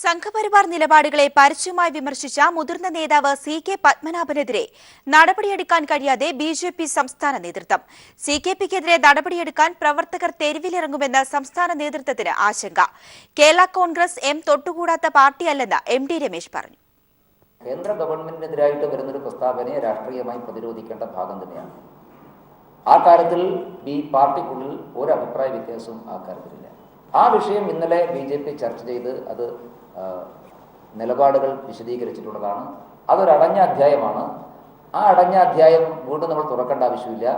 സംഘപരിവാർ നിലപാടുകളെ പരസ്യമായി വിമർശിച്ച മുതിർന്ന നേതാവ് സി.കെ. പത്മനാഭനെതിരെ നടപടിയെടുക്കാൻ കഴിയാതെ ബി.ജെ.പി. സംസ്ഥാന നേതൃത്വം. സി.കെ.പിക്കെതിരെ നടപടിയെടുക്കാൻ പ്രവർത്തകർ തെരുവിലിറങ്ങുമെന്ന് സംസ്ഥാന നേതൃത്വത്തിന് ആശങ്ക. കേരള കോൺഗ്രസ് തൊട്ടുകൂടാത്ത പാർട്ടിയല്ലെന്ന് എം.ടി. രമേശ് പറഞ്ഞു. കേന്ദ്ര ഗവൺമെന്റിനെതിരായിട്ട് വരുന്നൊരു പ്രസ്താവനയെ രാഷ്ട്രീയമായി പ്രതിരോധിക്കേണ്ട ഭാഗം തന്നെയാണ്. ആ കാര്യത്തിൽ ഈ പാർട്ടിക്കുള്ളിൽ ഒരു അഭിപ്രായ വ്യത്യാസവും ആ കാര്യത്തിലില്ല. ആ വിഷയം ഇന്നലെ ബി.ജെ.പി. ചർച്ച ചെയ്ത് അത് നിലപാടുകൾ വിശദീകരിച്ചിട്ടുള്ളതാണ്. അതൊരു അടഞ്ഞ അധ്യായമാണ്. ആ അടഞ്ഞ അധ്യായം വീണ്ടും നമ്മൾ തുറക്കേണ്ട ആവശ്യമില്ല.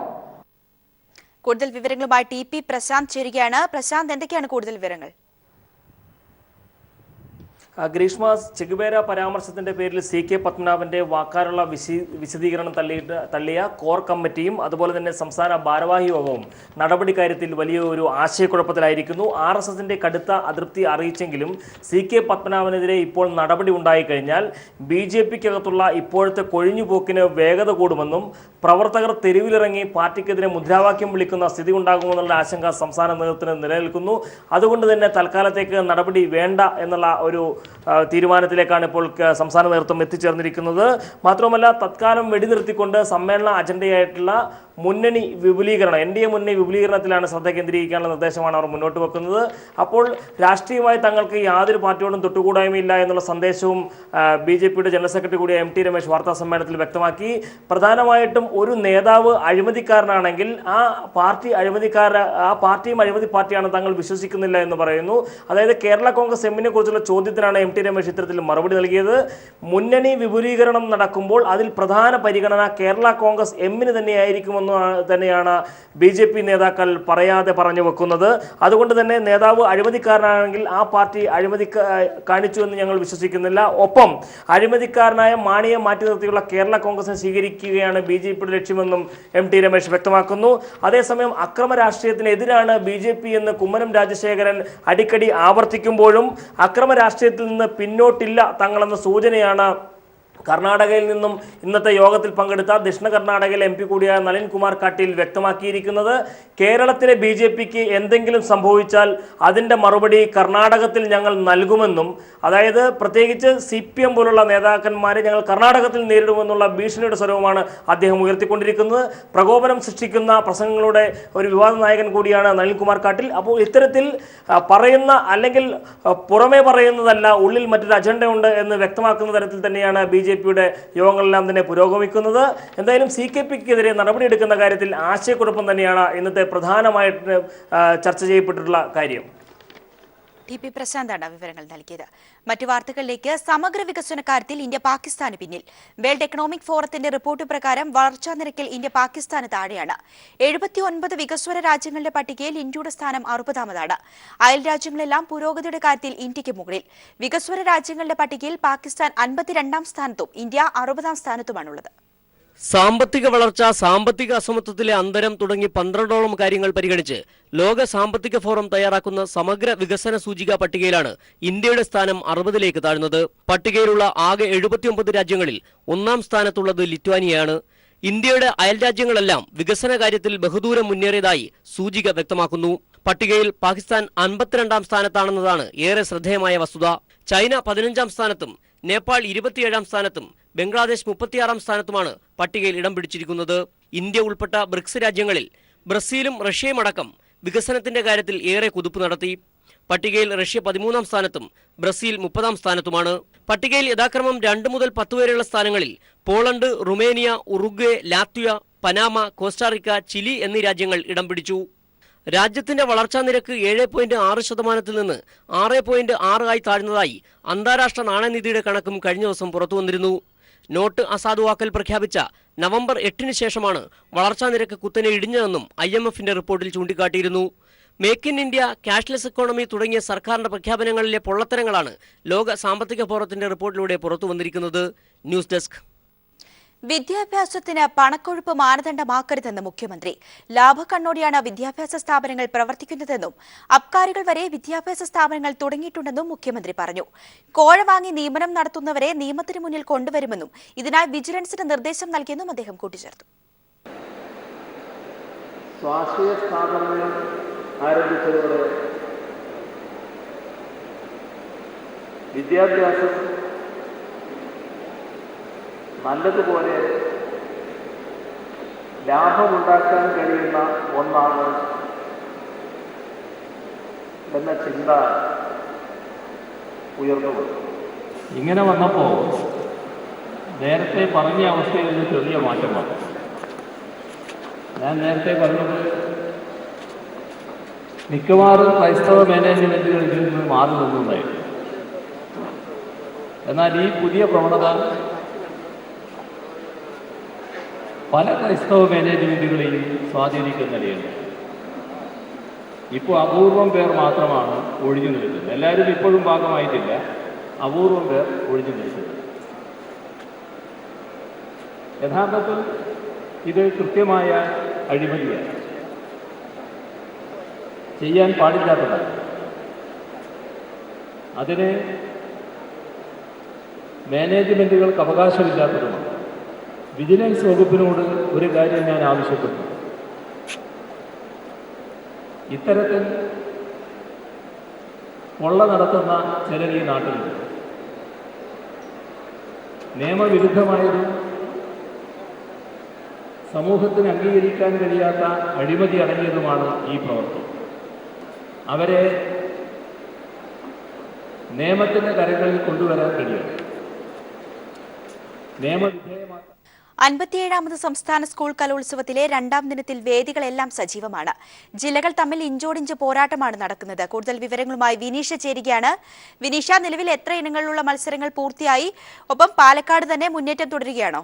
കൂടുതൽ വിവരങ്ങളുമായി ടി.പി. പ്രശാന്ത് ചേരുകയാണ്. പ്രശാന്ത്, എന്തൊക്കെയാണ് കൂടുതൽ വിവരങ്ങൾ? ഗ്രീഷ്മ, ചെഗുവേര പരാമർശത്തിന്റെ പേരിൽ സി.കെ. പത്മനാഭന്റെ വാക്കാലുള്ള വിശദീകരണം തള്ളിയ കോർ കമ്മിറ്റിയും അതുപോലെ തന്നെ സംസ്ഥാന ഭാരവാഹി യോഗവും നടപടി കാര്യത്തിൽ വലിയൊരു ആശയക്കുഴപ്പത്തിലായിരിക്കുന്നു. RSSന്റെ കടുത്ത അതൃപ്തി അറിയിച്ചെങ്കിലും സി.കെ. പത്മനാഭനെതിരെ ഇപ്പോൾ നടപടി ഉണ്ടായിക്കഴിഞ്ഞാൽ ബി.ജെ.പിക്കകത്തുള്ള ഇപ്പോഴത്തെ കൊഴിഞ്ഞുപോക്കിന് വേഗത കൂടുമെന്നും പ്രവർത്തകർ തെരുവിലിറങ്ങി പാർട്ടിക്കെതിരെ മുദ്രാവാക്യം വിളിക്കുന്ന സ്ഥിതി ഉണ്ടാകുമെന്നുള്ള ആശങ്ക സംസ്ഥാന നേതൃത്വത്തിന് നിലനിൽക്കുന്നു. അതുകൊണ്ട് തന്നെ തൽക്കാലത്തേക്ക് നടപടി വേണ്ട എന്നുള്ള ഒരു തീരുമാനത്തിലേക്കാണ് ഇപ്പോൾ സംസ്ഥാന നേതൃത്വം എത്തിച്ചേർന്നിരിക്കുന്നത്. മാത്രമല്ല, തത്കാലം വെടിനിർത്തിക്കൊണ്ട് സമ്മേളന അജണ്ടയായിട്ടുള്ള മുന്നണി വിപുലീകരണം, NDA മുന്നണി വിപുലീകരണത്തിലാണ് ശ്രദ്ധ കേന്ദ്രീകരിക്കാനുള്ള നിർദ്ദേശമാണ് അവർ മുന്നോട്ട് വെക്കുന്നത്. അപ്പോൾ രാഷ്ട്രീയമായി തങ്ങൾക്ക് യാതൊരു പാർട്ടിയോടും തൊട്ടുകൂടായ്മയില്ല എന്നുള്ള സന്ദേശവും ബി.ജെ.പിയുടെ ജനറൽ സെക്രട്ടറി കൂടിയ എം.ടി. രമേശ് വാർത്താ സമ്മേളനത്തിൽ വ്യക്തമാക്കി. പ്രധാനമായിട്ടും ഒരു നേതാവ് അഴിമതിക്കാരനാണെങ്കിൽ ആ പാർട്ടിയും അഴിമതി പാർട്ടിയാണ് തങ്ങൾ വിശ്വസിക്കുന്നില്ല എന്ന് പറയുന്നു. അതായത് കേരള കോൺഗ്രസ് എമ്മിനെ കുറിച്ചുള്ള ചോദ്യത്തിനാണ് എം.ടി. രമേശ് ഇത്തരത്തിൽ മറുപടി നൽകിയത്. മുന്നണി വിപുലീകരണം നടക്കുമ്പോൾ അതിൽ പ്രധാന പരിഗണന കേരള കോൺഗ്രസ് എമ്മിന് തന്നെയാണ് ബി.ജെ.പി. നേതാക്കൾ പറയാതെ പറഞ്ഞു വെക്കുന്നത്. അതുകൊണ്ട് തന്നെ നേതാവ് അഴിമതിക്കാരനാണെങ്കിൽ ആ പാർട്ടി അഴിമതി കാണിച്ചു എന്ന് ഞങ്ങൾ വിശ്വസിക്കുന്നില്ല. ഒപ്പം അഴിമതിക്കാരനായ മാണിയെ മാറ്റി നിർത്തിയുള്ള കേരള കോൺഗ്രസിനെ സ്വീകരിക്കുകയാണ് ബി.ജെ.പിയുടെ ലക്ഷ്യമെന്നും എം.ടി. രമേശ് വ്യക്തമാക്കുന്നു. അതേസമയം അക്രമ രാഷ്ട്രീയത്തിനെതിരാണ് ബി.ജെ.പി. എന്ന് കുമ്മനം രാജശേഖരൻ അടിക്കടി ആവർത്തിക്കുമ്പോഴും അക്രമ രാഷ്ട്രീയത്തിൽ നിന്ന് പിന്നോട്ടില്ല തങ്ങളെന്ന സൂചനയാണ് കർണാടകയിൽ നിന്നും ഇന്നത്തെ യോഗത്തിൽ പങ്കെടുത്ത ദക്ഷിണ കർണാടകയിലെ MP കൂടിയായ നളിൻ കുമാർ കട്ടീൽ വ്യക്തമാക്കിയിരിക്കുന്നത്. കേരളത്തിലെ ബി.ജെ.പിക്ക് എന്തെങ്കിലും സംഭവിച്ചാൽ അതിൻ്റെ മറുപടി കർണാടകത്തിൽ ഞങ്ങൾ നൽകുമെന്നും, അതായത് പ്രത്യേകിച്ച് CPM പോലുള്ള നേതാക്കന്മാരെ ഞങ്ങൾ കർണാടകത്തിൽ നേരിടുമെന്നുള്ള ഭീഷണിയുടെ സ്വരവുമാണ് അദ്ദേഹം ഉയർത്തിക്കൊണ്ടിരിക്കുന്നത്. പ്രകോപനം സൃഷ്ടിക്കുന്ന പ്രസംഗങ്ങളുടെ ഒരു വിവാദ നായകൻ കൂടിയാണ് നളിൻ കുമാർ കട്ടീൽ. അപ്പോൾ ഇത്തരത്തിൽ പറയുന്ന അല്ലെങ്കിൽ പുറമേ പറയുന്നതല്ല, ഉള്ളിൽ മറ്റൊരു അജണ്ടയുണ്ട് എന്ന് വ്യക്തമാക്കുന്ന തരത്തിൽ തന്നെയാണ് ബി.ജെ.പിയുടെ യോഗങ്ങളെല്ലാം തന്നെ പുരോഗമിക്കുന്നത്. എന്തായാലും CKPക്കെതിരെ നടപടിയെടുക്കുന്ന കാര്യത്തിൽ ആശയക്കുഴപ്പം തന്നെയാണ് ഇന്നത്തെ പ്രധാനമായിട്ട് ചർച്ച ചെയ്യപ്പെട്ടിട്ടുള്ള കാര്യം. ടി.പി. പ്രശാന്താണ് വിവരങ്ങൾ നൽകിയത്. മറ്റു വാർത്തകളിലേക്ക്. സമഗ്ര വികസന കാര്യത്തിൽ ഇന്ത്യ പാകിസ്ഥാന് പിന്നിൽ. വേൾഡ് എക്കണോമിക് ഫോറത്തിന്റെ റിപ്പോർട്ട് പ്രകാരം വളർച്ചാ നിരക്കിൽ ഇന്ത്യ പാകിസ്ഥാന് താഴെയാണ്. 79 വികസ്വര രാജ്യങ്ങളുടെ പട്ടികയിൽ ഇന്ത്യയുടെ സ്ഥാനം 60ാമതാണ്. അയൽ രാജ്യങ്ങളെല്ലാം പുരോഗതിയുടെ കാര്യത്തിൽ ഇന്ത്യക്ക് മുകളിൽ. വികസ്വര രാജ്യങ്ങളുടെ പട്ടികയിൽ പാകിസ്ഥാൻ 52ാം സ്ഥാനത്തും ഇന്ത്യ 60ാം സ്ഥാനത്തുമാണുള്ളത്. സാമ്പത്തിക വളർച്ച, സാമ്പത്തിക അസമത്വത്തിലെ അന്തരം തുടങ്ങി 12ഓളം കാര്യങ്ങൾ പരിഗണിച്ച് ലോക സാമ്പത്തിക ഫോറം തയ്യാറാക്കുന്ന സമഗ്ര വികസന സൂചിക പട്ടികയിലാണ് ഇന്ത്യയുടെ സ്ഥാനം 60ലേക്ക് താഴ്ന്നത്. പട്ടികയിലുള്ള ആകെ 79 രാജ്യങ്ങളിൽ 1ാം സ്ഥാനത്തുള്ളത് ലിത്വാനിയയാണ്. ഇന്ത്യയുടെ അയൽ രാജ്യങ്ങളെല്ലാം വികസന കാര്യത്തിൽ ബഹുദൂരം മുന്നേറിയതായി സൂചിക വ്യക്തമാക്കുന്നു. പട്ടികയിൽ പാകിസ്ഥാൻ 52ാം സ്ഥാനത്താണെന്നതാണ് ഏറെ ശ്രദ്ധേയമായ വസ്തുത. ചൈന 15ാം സ്ഥാനത്തും നേപ്പാൾ 27ാം സ്ഥാനത്തും ബംഗ്ലാദേശ് 36ാം സ്ഥാനത്തുമാണ് പട്ടികയിൽ ഇടം പിടിച്ചിരിക്കുന്നത്. ഇന്ത്യ ഉൾപ്പെട്ട ബ്രിക്സ് രാജ്യങ്ങളിൽ ബ്രസീലും റഷ്യയും അടക്കം വികസനത്തിന്റെ കാര്യത്തിൽ ഏറെ കുതിപ്പ് നടത്തി. പട്ടികയിൽ റഷ്യ 13ാം സ്ഥാനത്തും ബ്രസീൽ 30ാം സ്ഥാനത്തുമാണ്. പട്ടികയിൽ യഥാക്രമം 2 മുതൽ 10 വരെയുള്ള സ്ഥാനങ്ങളിൽ Poland, Romania, Uruguay, Latvia, Panama, Costa Rica, Chile എന്നീ രാജ്യങ്ങൾ ഇടം പിടിച്ചു. രാജ്യത്തിന്റെ വളർച്ചാ നിരക്ക് 7.6% നിന്ന് 6.6 ആയി താഴ്ന്നതായി അന്താരാഷ്ട്ര നാണയനിധിയുടെ കണക്കും കഴിഞ്ഞ ദിവസം പുറത്തുവന്നിരുന്നു. നോട്ട് അസാധുവാക്കൽ പ്രഖ്യാപിച്ച നവംബർ 8-ന് ശേഷമാണ് വളർച്ചാ നിരക്ക് കുത്തനെ ഇടിഞ്ഞതെന്നും IMFന്റെ റിപ്പോർട്ടിൽ ചൂണ്ടിക്കാട്ടിയിരുന്നു. Make in India, cashless economy തുടങ്ങിയ സർക്കാരിന്റെ പ്രഖ്യാപനങ്ങളിലെ പൊള്ളത്തരങ്ങളാണ് ലോക സാമ്പത്തിക ഫോറത്തിന്റെ റിപ്പോർട്ടിലൂടെ പുറത്തു വന്നിരിക്കുന്നത്. News desk. വിദ്യാഭ്യാസത്തിന് പണക്കൊഴുപ്പ് മാനദണ്ഡമാക്കരുതെന്ന് മുഖ്യമന്ത്രി. ലാഭക്കണ്ണോടെയാണ് വിദ്യാഭ്യാസ സ്ഥാപനങ്ങൾ പ്രവർത്തിക്കുന്നതെന്നും അബ്കാരികൾ വരെ വിദ്യാഭ്യാസ സ്ഥാപനങ്ങൾ തുടങ്ങിയിട്ടുണ്ടെന്നും മുഖ്യമന്ത്രി പറഞ്ഞു. കോഴ വാങ്ങി നിയമനം നടത്തുന്നവരെ നിയമത്തിന് മുന്നിൽ കൊണ്ടുവരുമെന്നും ഇതിനായി വിജിലൻസിന് നിർദ്ദേശം നൽകിയെന്നും അദ്ദേഹം കൂട്ടിച്ചേർത്തു. സ്വാശ്രയ സ്ഥാപനങ്ങൾ ആരംഭിച്ചതോടെ വിദ്യാഭ്യാസം നല്ലതുപോലെ ലാഭമുണ്ടാക്കാൻ കഴിയുന്ന ഒന്നാണ് എന്ന ചിന്ത ഉയർന്നു വന്നു. ഇങ്ങനെ വന്നപ്പോൾ നേരത്തെ പറഞ്ഞ അവസ്ഥയിൽ നിന്ന് ചെറിയ മാറ്റം വന്നു. ഞാൻ നേരത്തെ പറഞ്ഞത് മിക്കവാറും ക്രൈസ്തവ മാനേജ്മെൻറ്റുകൾ ഇതിൽ നിന്ന് മാറി നിന്നുണ്ടായിരുന്നു. എന്നാൽ ഈ പുതിയ പ്രവണത പല ക്രൈസ്തവ മാനേജ്മെൻറ്റുകളെയും സ്വാധീനിക്കുന്നിടയുണ്ട്. ഇപ്പോൾ അപൂർവം പേർ മാത്രമാണ് ഒഴിഞ്ഞു നിൽക്കുന്നത്. എല്ലാവരും ഇപ്പോഴും ഭാഗമായിട്ടില്ല, അപൂർവം പേർ ഒഴിഞ്ഞു നിൽക്കുന്നത്. യഥാർത്ഥത്തിൽ ഇത് കൃത്യമായ അഴിമതിയാണ്, ചെയ്യാൻ പാടില്ലാത്തതാണ്. അതിന് മാനേജ്മെൻറ്റുകൾക്ക് അവകാശമില്ലാത്തതുമാണ്. വിജിലൻസ് വകുപ്പിനോട് ഒരു കാര്യം ഞാൻ ആവശ്യപ്പെട്ടു. ഇത്തരത്തിൽ കൊള്ള നടത്തുന്ന ചിലർ ഈ നാട്ടിലുണ്ട്. നിയമവിരുദ്ധമായതും സമൂഹത്തിന് അംഗീകരിക്കാൻ കഴിയാത്ത അഴിമതി അടങ്ങിയതുമാണ് ഈ പ്രവർത്തനം. അവരെ നിയമത്തിൻ്റെ കരങ്ങളിൽ കൊണ്ടുവരാൻ കഴിയും. നിയമവിധേയമാക്കാൻ 57ാമത് സംസ്ഥാന സ്കൂൾ കലോത്സവത്തിലെ രണ്ടാം ദിനത്തിൽ വേദികളെല്ലാം സജീവമാണ്. ജില്ലകൾ തമ്മിൽ ഇഞ്ചോടിഞ്ച് പോരാട്ടമാണ് നടക്കുന്നത്. കൂടുതൽ വിവരങ്ങളുമായി വിനീഷ ചേരുകയാണ്. വിനീഷ, നിലവിൽ എത്ര ഇനങ്ങളിലുള്ള മത്സരങ്ങൾ പൂർത്തിയായി? ഒപ്പം പാലക്കാട് തന്നെ മുന്നേറ്റം തുടരുകയാണോ?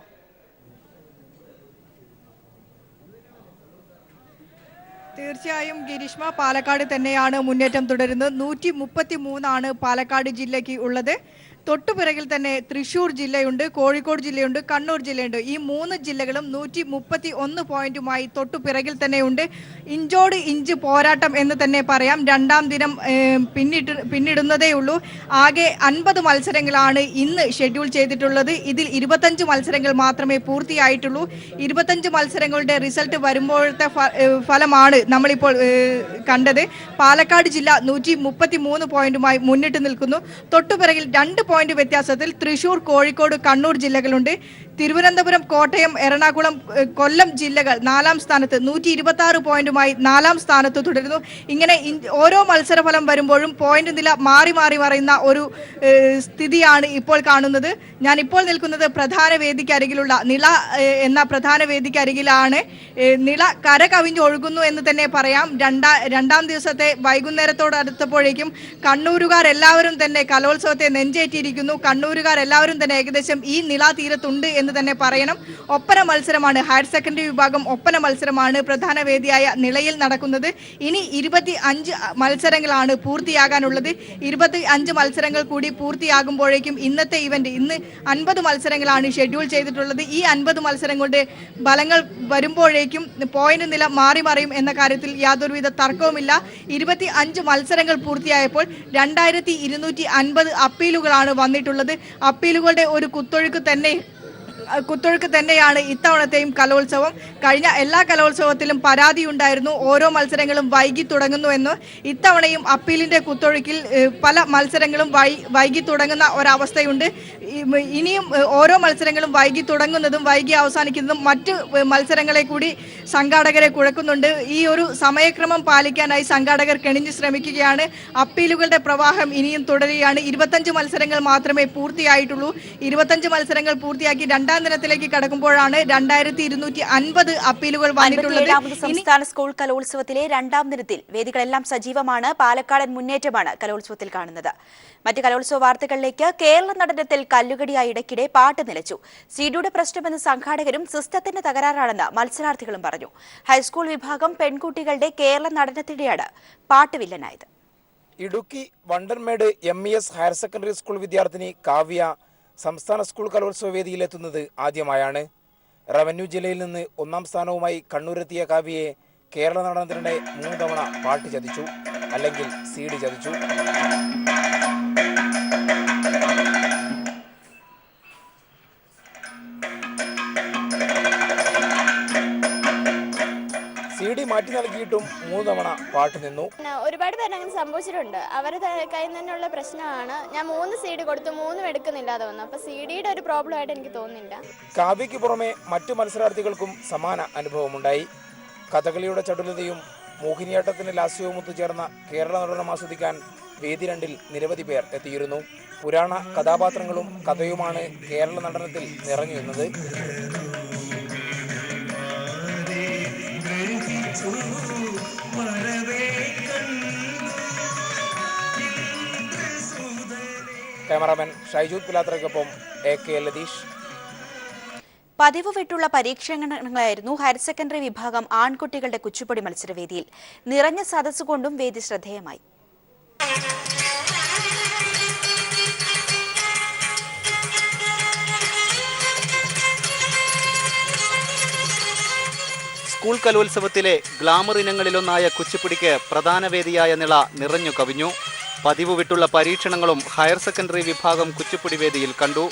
തീർച്ചയായും ഗിരീഷ്മ, പാലക്കാട് തന്നെയാണ് മുന്നേറ്റം തുടരുന്നത്. 133 പാലക്കാട് ജില്ലയ്ക്ക് ഉള്ളത്. തൊട്ടുപിറകിൽ തന്നെ തൃശൂർ ജില്ലയുണ്ട്, കോഴിക്കോട് ജില്ലയുണ്ട്, കണ്ണൂർ ജില്ലയുണ്ട്. ഈ 3 ജില്ലകളും 131 പോയിന്റുമായി തൊട്ടുപിറകിൽ തന്നെയുണ്ട്. ഇഞ്ചോട് ഇഞ്ച് പോരാട്ടം എന്ന് തന്നെ പറയാം. രണ്ടാം ദിനം പിന്നിടുന്നതേ ഉള്ളൂ. ആകെ 50 മത്സരങ്ങളാണ് ഇന്ന് ഷെഡ്യൂൾ ചെയ്തിട്ടുള്ളത്. ഇതിൽ 25 മത്സരങ്ങൾ മാത്രമേ പൂർത്തിയായിട്ടുള്ളൂ. 25 മത്സരങ്ങളുടെ റിസൾട്ട് വരുമ്പോഴത്തെ ഫലമാണ് നമ്മളിപ്പോൾ കണ്ടത്. പാലക്കാട് ജില്ല 133 പോയിന്റുമായി മുന്നിട്ട് നിൽക്കുന്നു. തൊട്ടുപിറകിൽ 2 പോയിന്റ് വ്യത്യാസത്തിൽ തൃശൂർ, കോഴിക്കോട്, കണ്ണൂർ ജില്ലകളുണ്ട്. തിരുവനന്തപുരം, കോട്ടയം, എറണാകുളം, കൊല്ലം ജില്ലകൾ 4ാം സ്ഥാനത്ത് 126 പോയിന്റുമായി 4ാം സ്ഥാനത്ത് തുടരുന്നു. ഇങ്ങനെ ഓരോ മത്സരഫലം വരുമ്പോഴും പോയിന്റ് നില മാറി മാറി പറയുന്ന ഒരു സ്ഥിതിയാണ് ഇപ്പോൾ കാണുന്നത്. ഞാൻ ഇപ്പോൾ നിൽക്കുന്നത് പ്രധാന വേദിക്ക് അരികിലുള്ള നിള എന്ന പ്രധാന വേദിക്ക് അരികിലാണ്. നിള കര കവിഞ്ഞ് ഒഴുകുന്നു എന്ന് തന്നെ പറയാം. രണ്ടാം ദിവസത്തെ വൈകുന്നേരത്തോടടുത്തപ്പോഴേക്കും കണ്ണൂരുകാരെല്ലാവരും തന്നെ കലോത്സവത്തെ നെഞ്ചേറ്റിയിരിക്കുന്നു. കണ്ണൂരുകാരെല്ലാവരും തന്നെ ഏകദേശം ഈ നിള തീരത്തുണ്ട് എന്ന് തന്നെ പറയണം. ഒപ്പന മത്സരമാണ്, ഹയർ സെക്കൻഡറി വിഭാഗം ഒപ്പന മത്സരമാണ് പ്രധാന വേദിയായ നിളയിൽ നടക്കുന്നത്. ഇനി 25 മത്സരങ്ങളാണ് പൂർത്തിയാകാനുള്ളത്. 25 മത്സരങ്ങൾ കൂടി പൂർത്തിയാകുമ്പോഴേക്കും ഇന്നത്തെ ഇവന്റ്, ഇന്ന് 50 മത്സരങ്ങളാണ് ഷെഡ്യൂൾ ചെയ്തിട്ടുള്ളത്. ഈ 50 മത്സരങ്ങളുടെ ഫലങ്ങൾ വരുമ്പോഴേക്കും പോയിന്റ് നില മാറി മറിയും എന്ന കാര്യത്തിൽ യാതൊരുവിധ തർക്കവുമില്ല. 25 മത്സരങ്ങൾ പൂർത്തിയായപ്പോൾ 2250 അപ്പീലുകളാണ് വന്നിട്ടുള്ളത്. അപ്പീലുകളുടെ ഒരു കുത്തൊഴുക്ക് തന്നെയാണ് ഇത്തവണത്തെയും കലോത്സവം. കഴിഞ്ഞ എല്ലാ കലോത്സവത്തിലും പരാതിയുണ്ടായിരുന്നു, ഓരോ മത്സരങ്ങളും വൈകി തുടങ്ങുന്നുവെന്ന്. ഇത്തവണയും അപ്പീലിന്റെ കുത്തൊഴുക്കിൽ പല മത്സരങ്ങളും വൈകി തുടങ്ങുന്ന ഒരവസ്ഥയുണ്ട്. ഇനിയും ഓരോ മത്സരങ്ങളും വൈകി തുടങ്ങുന്നതും വൈകി അവസാനിക്കുന്നതും മറ്റ് മത്സരങ്ങളെ കൂടി സംഘാടകരെ കുഴക്കുന്നുണ്ട്. ഈ ഒരു സമയക്രമം പാലിക്കാനായി സംഘാടകർ കെണിഞ്ഞ് ശ്രമിക്കുകയാണ്. അപ്പീലുകളുടെ പ്രവാഹം ഇനിയും തുടരുകയാണ്. 25 മത്സരങ്ങൾ മാത്രമേ പൂർത്തിയായിട്ടുള്ളൂ. 25 മത്സരങ്ങൾ പൂർത്തിയാക്കി രണ്ടാം ദിനത്തിലേക്ക് കടക്കുമ്പോഴാണ് 2250 അപ്പീലുകൾ വന്നിട്ടുള്ളത്. 57ാമത് സംസ്ഥാന സ്കൂൾ കലോത്സവത്തിലെ രണ്ടാം ദിനത്തിൽ വേദികളെല്ലാം സജീവമാണ്. പാലക്കാടൻ മുന്നേറ്റമാണ് കലോത്സവത്തിൽ കാണുന്നത്. മറ്റ് കലോത്സവ വാർത്തകളിലേക്ക്. കേരള നടനത്തിൽ കല്ലുകടിയായി ഇടയ്ക്കിടെ പാട്ട് നിലച്ചു. സിഡിയുടെ പ്രശ്നമെന്ന് സംഘാടകരും സിസ്റ്റത്തിന്റെ തകരാറാണെന്ന് മത്സരാർത്ഥികളും പറഞ്ഞു. ഹൈസ്കൂൾ വിഭാഗം പെൺകുട്ടികളുടെ കേരള നടനത്തിനിടെയാണ് പാട്ട് വില്ലനായത്. Idukki Vandanmedu MES higher secondary school വിദ്യാർത്ഥിനി കാവ്യ സംസ്ഥാന സ്കൂൾ കലോത്സവ വേദിയിലെത്തുന്നത് ആദ്യമായാണ്. റവന്യൂ ജില്ലയിൽ നിന്ന് 1ാം സ്ഥാനവുമായി കണ്ണൂരെത്തിയ കാവ്യയെ കേരള നടനത്തിനിടെ 3 തവണ പാട്ട് ചതിച്ചു, അല്ലെങ്കിൽ CD ചതിച്ചു. CD മാറ്റി നൽകിയിട്ടും 3 തവണ പാട്ട് നിന്നു. ഒരുപാട് പേര് അങ്ങനെ സംഭവിച്ചിട്ടുണ്ട്. അവരുടെ കയ്യിൽ നിന്നുള്ള പ്രശ്നമാണ്. ഞാൻ 3 CD കൊടുത്തു, 3 എടുക്കുന്നില്ലാതെ വന്നു. അപ്പോൾ CDയുടെ ഒരു പ്രോബ്ലം ആയിട്ട് എനിക്ക് തോന്നുന്നില്ല. കാവ്യയ്ക്ക് പുറമെ മറ്റു മത്സരാർത്ഥികൾക്കും സമാന അനുഭവമുണ്ടായി. കഥകളിയുടെ ചടുലതയും മോഹിനിയാട്ടത്തിന്റെ ലാസ്യവും ഒത്തുചേർന്ന കേരള നടനം ആസ്വദിക്കാൻ വേദി 2-ൽ നിരവധി പേർ എത്തിയിരുന്നു. പുരാണ കഥാപാത്രങ്ങളും കഥയുമാണ് കേരള നടനത്തിൽ നിറഞ്ഞു നിന്നത്. ക്യാമറാമാൻ ഷൈജൂത് പിലാത്രയ്ക്കൊപ്പം AK ലതീഷ്. പതിവ് വിട്ടുള്ള പരീക്ഷണങ്ങളായിരുന്നു ഹയർ സെക്കൻഡറി വിഭാഗം ആൺകുട്ടികളുടെ കുച്ചിപ്പുടി മത്സരവേദിയിൽ. നിറഞ്ഞ സദസ്സുകൊണ്ടും വേദി ശ്രദ്ധേയമായി. സ്കൂൾ കലോത്സവത്തിലെ ഗ്ലാമർ ഇനങ്ങളിലൊന്നായ കുച്ചിപ്പുടിക്ക് പ്രധാന വേദിയായ നിള നിറഞ്ഞു കവിഞ്ഞു. പതിവ് വിട്ടുള്ള പരീക്ഷണങ്ങളും ഹയർ സെക്കൻഡറി വിഭാഗം കുച്ചിപ്പുടി വേദിയിൽ കണ്ടു.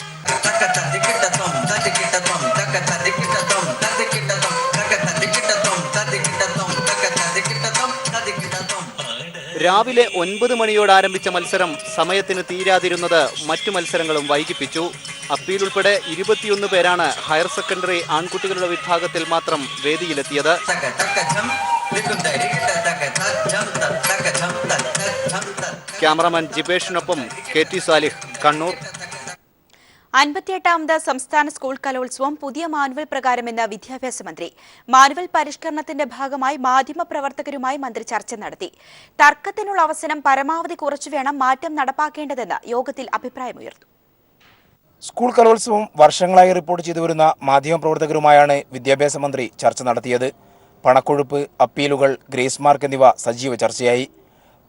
രാവിലെ 9 മണിയോട് ആരംഭിച്ച മത്സരം സമയത്തിന് തീരാതിരുന്നത് മറ്റു മത്സരങ്ങളും വൈകിപ്പിച്ചു. അപ്പീൽ ഉൾപ്പെടെ 21 പേരാണ് ഹയർ സെക്കൻഡറി ആൺകുട്ടികളുടെ വിഭാഗത്തിൽ മാത്രം വേദിയിലെത്തിയത്. ക്യാമറമാൻ ജിബേഷിനൊപ്പം KT സാലിഹ്, കണ്ണൂർ. 58ാമത് സംസ്ഥാന സ്കൂൾ കലോത്സവം പുതിയ മാനുവൽ പ്രകാരമെന്ന വിദ്യാഭ്യാസ മന്ത്രി. മാനുവൽ പരിഷ്കരണത്തിന്റെ ഭാഗമായി മാധ്യമപ്രവർത്തകരുമായി മന്ത്രി ചർച്ച നടത്തി. തർക്കത്തിനുള്ള അവസരം പരമാവധി കുറച്ചു വേണം മാറ്റം നടപ്പാക്കേണ്ടതെന്ന് യോഗത്തിൽ അഭിപ്രായമുയർന്നു. സ്കൂൾ കലോത്സവം വർഷങ്ങളായി റിപ്പോർട്ട് ചെയ്തുവരുന്ന മാധ്യമപ്രവർത്തകരുമായാണ് വിദ്യാഭ്യാസ മന്ത്രി ചർച്ച നടത്തിയത്. പണക്കൊഴുപ്പ്, അപ്പീലുകൾ, ഗ്രേസ് മാർക്ക് എന്നിവ സജീവ ചർച്ചയായി.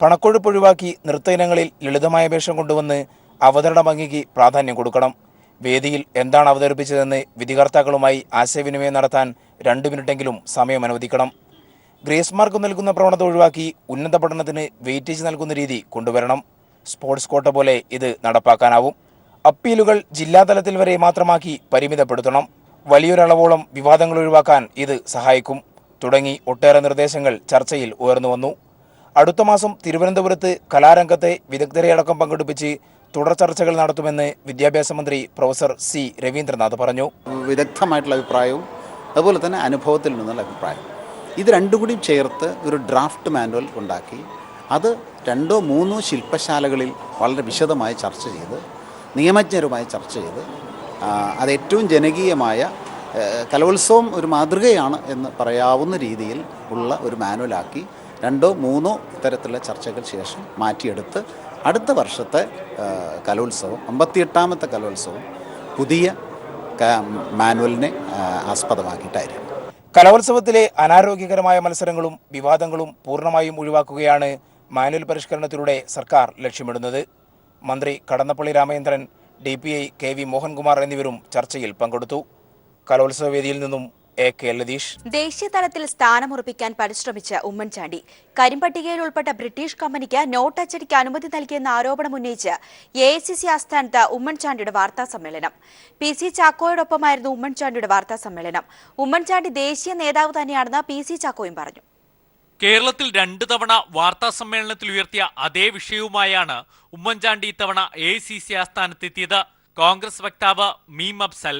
പണക്കൊഴുപ്പ് ഒഴിവാക്കി നൃത്ത ഇനങ്ങളിൽ ലളിതമായ വേഷം കൊണ്ടുവന്ന് അവതരണ ഭംഗിക്ക് പ്രാധാന്യം കൊടുക്കണം. വേദിയിൽ എന്താണ് അവതരിപ്പിച്ചതെന്ന് വിധികർത്താക്കളുമായി ആശയവിനിമയം നടത്താൻ 2 മിനിറ്റെങ്കിലും സമയം അനുവദിക്കണം. ഗ്രേസ് മാർക്ക് നൽകുന്ന പ്രവണത ഒഴിവാക്കി ഉന്നത പഠനത്തിന് വെയിറ്റേജ് നൽകുന്ന രീതി കൊണ്ടുവരണം. സ്പോർട്സ് കോട്ട പോലെ ഇത് നടപ്പാക്കാനാവും. അപ്പീലുകൾ ജില്ലാതലത്തിൽ വരെ മാത്രമാക്കി പരിമിതപ്പെടുത്തണം. വലിയൊരളവോളം വിവാദങ്ങൾ ഒഴിവാക്കാൻ ഇത് സഹായിക്കും. തുടങ്ങി ഒട്ടേറെ നിർദ്ദേശങ്ങൾ ചർച്ചയിൽ ഉയർന്നു വന്നു. അടുത്ത മാസം തിരുവനന്തപുരത്ത് കലാരംഗത്തെ വിദഗ്ധരെ അടക്കം പങ്കെടുപ്പിച്ച് തുടർ ചർച്ചകൾ നടത്തുമെന്ന് വിദ്യാഭ്യാസ മന്ത്രി പ്രൊഫസർ C. രവീന്ദ്രനാഥ് പറഞ്ഞു. വിദഗ്ധമായിട്ടുള്ള അഭിപ്രായവും അതുപോലെ തന്നെ അനുഭവത്തിൽ നിന്നുള്ള അഭിപ്രായം ഇത് രണ്ടും കൂടി ചേർത്ത് ഒരു ഡ്രാഫ്റ്റ് മാനുവൽ ഉണ്ടാക്കി അത് 2-3 ശില്പശാലകളിൽ വളരെ വിശദമായി ചർച്ച ചെയ്ത് നിയമജ്ഞരുമായി ചർച്ച ചെയ്ത് അത് ഏറ്റവും ജനകീയമായ കലോത്സവം ഒരു മാതൃകയാണ് എന്ന് പറയാവുന്ന രീതിയിൽ ഉള്ള ഒരു മാനുവലാക്കി 2-3 തരത്തിലുള്ള ചർച്ചകൾ ശേഷം മാറ്റിയെടുത്ത് അടുത്ത വർഷത്തെ കലോത്സവം 58ാമത്തെ കലോത്സവം പുതിയ മാനുവലിനെ ആസ്പദമാക്കിയിട്ടായിരിക്കും. കലോത്സവത്തിലെ അനാരോഗ്യകരമായ മത്സരങ്ങളും വിവാദങ്ങളും പൂർണ്ണമായും ഒഴിവാക്കുകയാണ് മാനുവൽ പരിഷ്കരണത്തിലൂടെ സർക്കാർ ലക്ഷ്യമിടുന്നത്. മന്ത്രി കടന്നപ്പള്ളി രാമചന്ദ്രൻ, DPI KV മോഹൻകുമാർ എന്നിവരും ചർച്ചയിൽ പങ്കെടുത്തു. കലോത്സവ വേദിയിൽ നിന്നും AK ലതീഷ്. ദേശീയ തലത്തിൽ സ്ഥാനമുറപ്പിക്കാൻ പരിശ്രമിച്ച ഉമ്മൻചാണ്ടി കരിമ്പട്ടികയിൽ ഉൾപ്പെട്ട ബ്രിട്ടീഷ് കമ്പനിക്ക് നോട്ട് അച്ചടിക്ക് അനുമതി നൽകിയെന്ന ആരോപണം ഉന്നയിച്ച് AICC ആസ്ഥാനത്ത് ഉമ്മൻചാണ്ടിയുടെ വാർത്താ സമ്മേളനം. PC ചാക്കോയോടൊപ്പമായിരുന്നു ഉമ്മൻചാണ്ടിയുടെ വാർത്താ സമ്മേളനം. ഉമ്മൻചാണ്ടി ദേശീയ നേതാവ് തന്നെയാണെന്ന് PC ചാക്കോയും പറഞ്ഞു. കേരളത്തിൽ 2 തവണ വാർത്താ സമ്മേളനത്തിൽ ഉയർത്തിയ അതേ വിഷയവുമായാണ് ഉമ്മൻചാണ്ടി ഇത്തവണ AICC ആസ്ഥാനത്തെത്തിയത്. കോൺഗ്രസ് വക്താവ് മീം അഫ്സൽ,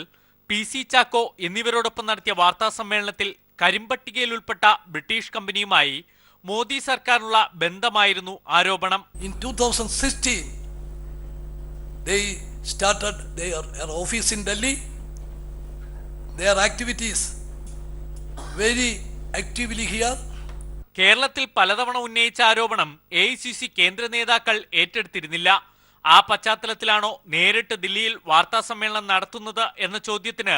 PC ചാക്കോ എന്നിവരോടൊപ്പം നടത്തിയ വാർത്താ സമ്മേളനത്തിൽ കരിമ്പട്ടികയിൽ ഉൾപ്പെട്ട ബ്രിട്ടീഷ് കമ്പനിയുമായി മോദി സർക്കാരിനുള്ള ബന്ധമായിരുന്നു ആരോപണം. In 2016 they started their office in Delhi. Their activities very actively here. കേരളത്തിൽ പലതവണ ഉന്നയിച്ച ആരോപണം AICC കേന്ദ്ര നേതാക്കൾ ഏറ്റെടുത്തിരുന്നില്ല. ആ പശ്ചാത്തലത്തിലാണോ നേരിട്ട് ദില്ലിയിൽ വാർത്താ സമ്മേളനം നടത്തുന്നത് എന്ന ചോദ്യത്തിന്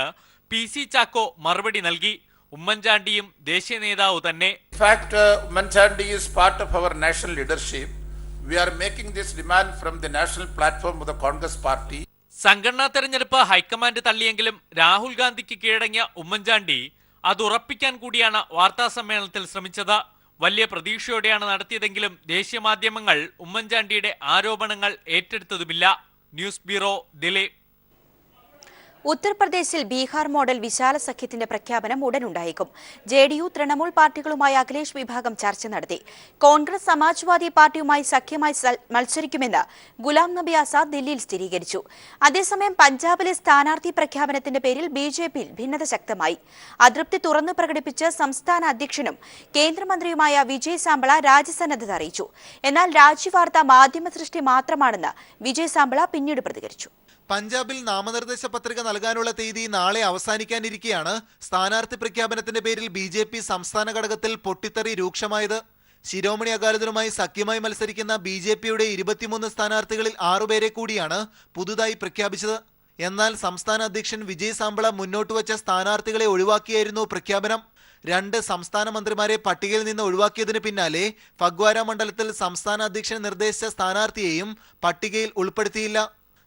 PC ചാക്കോ മറുപടി നൽകി. ഉമ്മൻചാണ്ടിയും ദേശീയ നേതാവ് തന്നെ. Oommen Chandy is part of our national leadership. We are making this demand from the national platform of the Congress party. സംഘടനാ തെരഞ്ഞെടുപ്പ് ഹൈക്കമാൻഡ് തള്ളിയെങ്കിലും രാഹുൽ ഗാന്ധിക്ക് കീഴടങ്ങിയ ഉമ്മൻചാണ്ടി അത് ഉറപ്പിക്കാൻ കൂടിയാണ് വാർത്താ സമ്മേളനത്തിൽ ശ്രമിച്ചത്. വലിയ പ്രതീക്ഷയോടെയാണ് നടത്തിയതെങ്കിലും ദേശീയ മാധ്യമങ്ങൾ ഉമ്മൻചാണ്ടിയുടെ ആരോപണങ്ങൾ ഏറ്റെടുത്തതുമില്ല. News bureau, Delhi. ഉത്തർപ്രദേശിൽ ബീഹാർ മോഡൽ വിശാല സഖ്യത്തിന്റെ പ്രഖ്യാപനം ഉടനുണ്ടായേക്കും. ജെഡിയു തൃണമൂൽ പാർട്ടികളുമായി അഖിലേഷ് വിഭാഗം ചർച്ച നടത്തി. കോൺഗ്രസ് സമാജ്വാദി പാർട്ടിയുമായി സഖ്യമായി മത്സരിക്കുമെന്ന് ഗുലാം നബി ആസാദ് ദില്ലിയിൽ സ്ഥിരീകരിച്ചു. അതേസമയം പഞ്ചാബിലെ സ്ഥാനാർത്ഥി പ്രഖ്യാപനത്തിന്റെ പേരിൽ ബിജെപിയിൽ ഭിന്നത ശക്തമായി. അതൃപ്തി തുറന്നു പ്രകടിപ്പിച്ച് സംസ്ഥാന അധ്യക്ഷനും കേന്ദ്രമന്ത്രിയുമായ വിജയ് സാംബള രാജ്യസന്നദ്ധത അറിയിച്ചു. എന്നാൽ രാജ്യവാർത്ത മാധ്യമ സൃഷ്ടി മാത്രമാണെന്ന് വിജയ് സാംബള പിന്നീട് പ്രതികരിച്ചു. പഞ്ചാബിൽ നാമനിർദ്ദേശ പത്രിക നൽകാനുള്ള തീയതി നാളെ അവസാനിക്കാനിരിക്കെയാണ് സ്ഥാനാർത്ഥി പ്രഖ്യാപനത്തിന്റെ പേരിൽ ബിജെപി സംസ്ഥാന ഘടകത്തിൽ പൊട്ടിത്തെറി രൂക്ഷമായത്. ശിരോമണി അകാലിദളുമായി സഖ്യമായി മത്സരിക്കുന്ന ബിജെപിയുടെ 23 സ്ഥാനാർത്ഥികളിൽ 6 പേരെ കൂടിയാണ് പുതുതായി പ്രഖ്യാപിച്ചത്. എന്നാൽ സംസ്ഥാന അധ്യക്ഷൻ വിജയ് സാംബള മുന്നോട്ട് വച്ച സ്ഥാനാർത്ഥികളെ ഒഴിവാക്കിയായിരുന്നു പ്രഖ്യാപനം. 2 സംസ്ഥാന മന്ത്രിമാരെ പട്ടികയിൽ നിന്ന് ഒഴിവാക്കിയതിന് പിന്നാലെ ഫഗ്വാര മണ്ഡലത്തിൽ സംസ്ഥാന അധ്യക്ഷൻ നിർദ്ദേശിച്ച സ്ഥാനാർത്ഥിയെയും പട്ടികയിൽ ഉൾപ്പെടുത്തിയില്ല.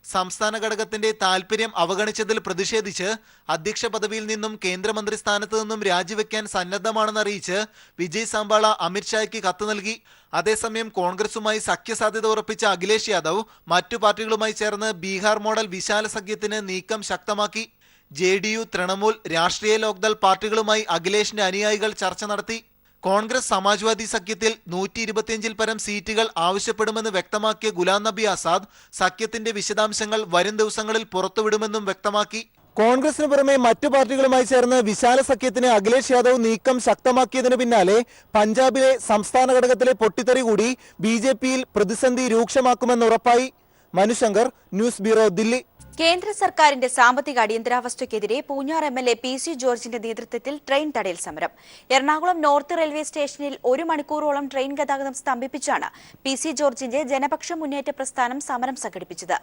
സംസ്ഥാന ഘടകത്തിന്റെ താൽപര്യം അവഗണിച്ചതിൽ പ്രതിഷേധിച്ച് അധ്യക്ഷ പദവിയിൽ നിന്നും കേന്ദ്രമന്ത്രി സ്ഥാനത്ത് നിന്നും രാജിവെക്കാൻ സന്നദ്ധമാണെന്നറിയിച്ച് വിജയ് സാംബള അമിത്ഷായ്ക്ക് കത്ത് നൽകി. അതേസമയം കോൺഗ്രസുമായി സഖ്യസാധ്യത ഉറപ്പിച്ച അഖിലേഷ് യാദവ് മറ്റു പാർട്ടികളുമായി ചേർന്ന് ബീഹാർ മോഡൽ വിശാല സഖ്യത്തിന് നീക്കം ശക്തമാക്കി. ജെഡിയു, തൃണമൂൽ, രാഷ്ട്രീയ ലോക്ദൾ പാർട്ടികളുമായി അഖിലേഷിന്റെ അനുയായികൾ ചർച്ച നടത്തി. കോൺഗ്രസ് സമാജ്വാദി സഖ്യത്തിൽ 125-ൽ പരം സീറ്റുകൾ ആവശ്യപ്പെടുമെന്ന് വ്യക്തമാക്കിയ ഗുലാം നബി ആസാദ് സഖ്യത്തിന്റെ വിശദാംശങ്ങൾ വരും ദിവസങ്ങളിൽ പുറത്തുവിടുമെന്നും വ്യക്തമാക്കി. കോൺഗ്രസിന് പുറമെ മറ്റു പാർട്ടികളുമായി ചേർന്ന് വിശാല സഖ്യത്തിന് അഖിലേഷ് യാദവ് നീക്കം ശക്തമാക്കിയതിന് പിന്നാലെ പഞ്ചാബിലെ സംസ്ഥാന ഘടകത്തിലെ പൊട്ടിത്തെറി കൂടി ബിജെപിയിൽ പ്രതിസന്ധി രൂക്ഷമാക്കുമെന്ന് ഉറപ്പായി. Manushankar, news bureau, Delhi. കേന്ദ്ര സർക്കാരിന്റെ സാമ്പത്തിക അടിയന്തരാവസ്ഥയ്ക്കെതിരെ പൂഞ്ഞാർ MLA PC ജോർജിന്റെ നേതൃത്വത്തിൽ ട്രെയിൻ തടയൽ സമരം. എറണാകുളം നോർത്ത് റെയിൽവേ സ്റ്റേഷനിൽ 1 മണിക്കൂറോളം ട്രെയിൻ ഗതാഗതം സ്തംഭിപ്പിച്ചാണ് PC ജോർജിന്റെ ജനപക്ഷ മുന്നേറ്റ പ്രസ്ഥാനം സമരം സംഘടിപ്പിച്ചത്.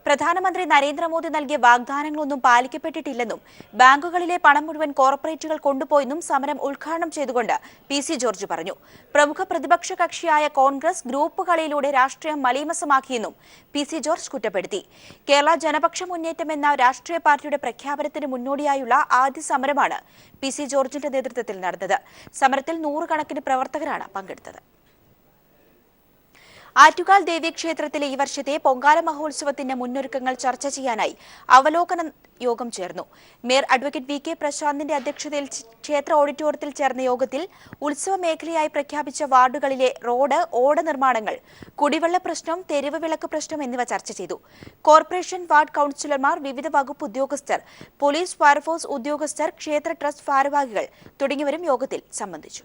പ്രധാനമന്ത്രി നരേന്ദ്രമോദി നൽകിയ വാഗ്ദാനങ്ങളൊന്നും പാലിക്കപ്പെട്ടിട്ടില്ലെന്നും ബാങ്കുകളിലെ പണം മുഴുവൻ കോർപ്പറേറ്റുകൾ കൊണ്ടുപോയെന്നും സമരം ഉദ്ഘാടനം ചെയ്തുകൊണ്ട് PC ജോർജ് പറഞ്ഞു. പ്രമുഖ പ്രതിപക്ഷ കക്ഷിയായ കോൺഗ്രസ് ഗ്രൂപ്പ് കളിയിലൂടെ രാഷ്ട്രീയം മലീമസമാക്കിയെന്നും PC ജോർജ് കുറ്റപ്പെടുത്തി. കേരള ജനപക്ഷ മുന്നേറ്റം എന്ന രാഷ്ട്രീയ പാർട്ടിയുടെ പ്രഖ്യാപനത്തിന് മുന്നോടിയായുള്ള ആദ്യ സമരമാണ് PC ജോർജിന്റെ നേതൃത്വത്തിൽ നടന്നത്. സമരത്തിൽ 100 കണക്കിന് പ്രവർത്തകരാണ് പങ്കെടുത്തത്. ആറ്റുകാൽ ദേവീക്ഷേത്രത്തിലെ ഈ വർഷത്തെ പൊങ്കാല മഹോത്സവത്തിന്റെ മുന്നൊരുക്കങ്ങൾ ചർച്ച ചെയ്യാനായി അവലോകന യോഗം ചേർന്നു. മേയർ അഡ്വക്കേറ്റ് VK പ്രശാന്തിന്റെ അധ്യക്ഷതയിൽ ക്ഷേത്ര ഓഡിറ്റോറിയത്തിൽ ചേർന്ന യോഗത്തിൽ ഉത്സവ മേഖലയായി പ്രഖ്യാപിച്ച വാർഡുകളിലെ റോഡ്, ഓട നിർമ്മാണങ്ങൾ, കുടിവെള്ള പ്രശ്നം, തെരുവ് വിളക്ക് പ്രശ്നം എന്നിവ ചർച്ച ചെയ്തു. കോർപ്പറേഷൻ, വാർഡ് കൌൺസിലർമാർ, വിവിധ വകുപ്പ് ഉദ്യോഗസ്ഥർ, പോലീസ്, ഫയർഫോഴ്സ് ഉദ്യോഗസ്ഥർ, ക്ഷേത്ര ട്രസ്റ്റ് ഭാരവാഹികൾ തുടങ്ങിയവരും യോഗത്തിൽ സംബന്ധിച്ചു.